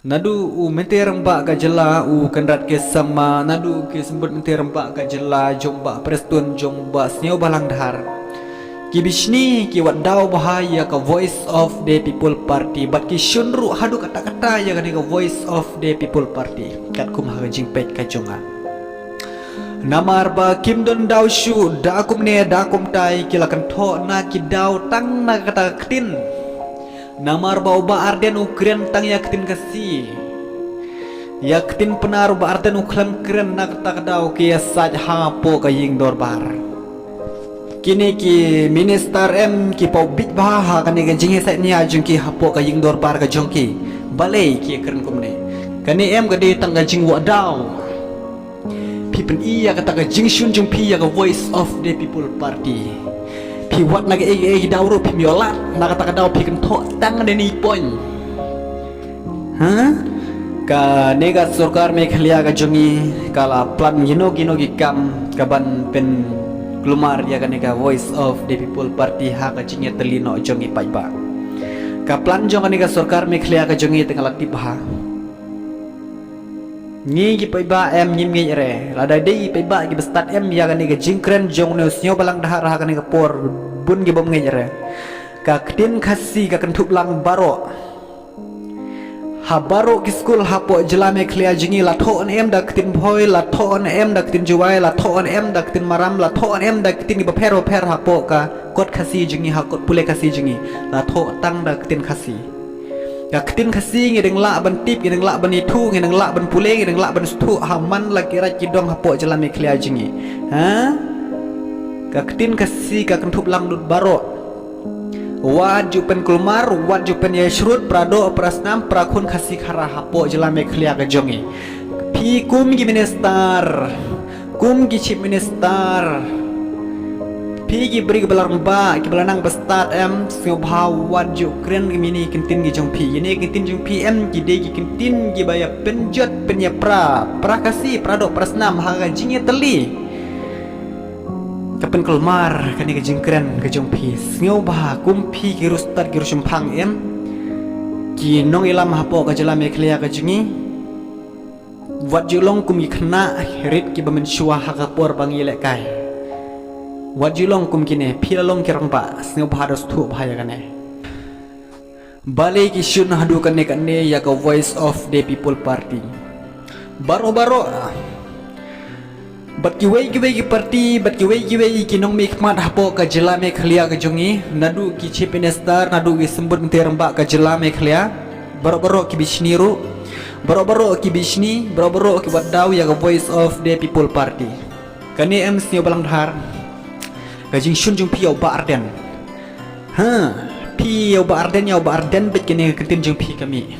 Nadu mente rembak ka jela kendrat ke sama nadu ke sembut mente rembak ka jela jomba prestun jomba sneo balang dhar ki bishni ki wadau bahaya ka voice of the people party bat ki shunru hadu kata-kata ya kan ka voice of the people party kat kum ha jingpet ka jonga namar ba kim don dau shu da kum ne da kum tai kilakan tho na ki dau tang na kata ktin namar ba uba arden ukren tang yaktin kasi yaktin penar uba arden uklan kren nak tak dau ki saj ha po ka ying dorbar kini ki minister em ki pau big ba ha kan ga jing sa ni ajung ki ha po ka ying dorbar ka jong ki balai ki kren kum ne kani em ga de tang ga jing wa dau people iya kata ga jing shun jung pi ya ga voice of the people party pi wat naga egi dauro pi miolat naga taka dau pi kan tho tang ne ni poin ha ka nega sarkar Meghalaya ka jongi kala plan gino gi kam kaban pen glumar ya ka nega voice of the people party ha ka jinge telino jongi paiba ka plan jong ka nega sarkar Meghalaya ka jongi tengah latip ha ngi gi paiba em nyim ngi re lada dei paiba gi bestat em ya gani ga jingkren jong ne snyo balang dahar ha gani ga por bun gi bom ngi re ka ktin khasi ka kan thup lang baro ha baro ki school ha po jela Meghalaya jingi la tho on em da ktin phoi la tho on em da ktin juwai la tho on em da ktin maram la tho on em da ktin gi bapero per ha po ka kot khasi jingi ha kot pule khasi jingi la tho tang da ktin khasi ya ketin kasi ngedeng la ban tip ngedeng la ban itu ngedeng la ban pule ngedeng la ban stu haman la kira kidong hapo jalan Meghalaya jingi ha ka ketin kasi ka kentup lang dut baro waju pen kulmar waju pen yeshrut prado prasnam prakun kasi khara hapo jalan Meghalaya ka jongi pi kum gi minister kum gi chief minister Pigi beri kebelarang ba kebelarang bestat em singobha waju kren gemini kentin gi jong pi ini kentin jong pi em gi de gi kentin gi baya penjot penya pra kasi prado prasnam haga jinge teli kapen kelmar kani gi jing kren gi jong pi singobha kum pi gi rustat gi rusum phang em gi nong ilam hapo ka jela Meghalaya ka jingi waju long kum gi khna rit gi bamen shua haga por bangi le kai wajilong kum kine philalong kirang ba sneu bhados thu bhaya kane balai ki shun hadu kane ya ka voice of the people party baro bat ki wei party bat ki wei ki nong mikmat hapo ka jela Meghalaya ka jongi nadu ki chief minister nadu ki sembut menterang ba ka jela Meghalaya baro ki bishniru baro ki bishni baro ki wadau ya ka voice of the people party kane em sneu balang dhar kajing shun jung piau ba arden ha piau ba arden bet kene kentin jung pi kami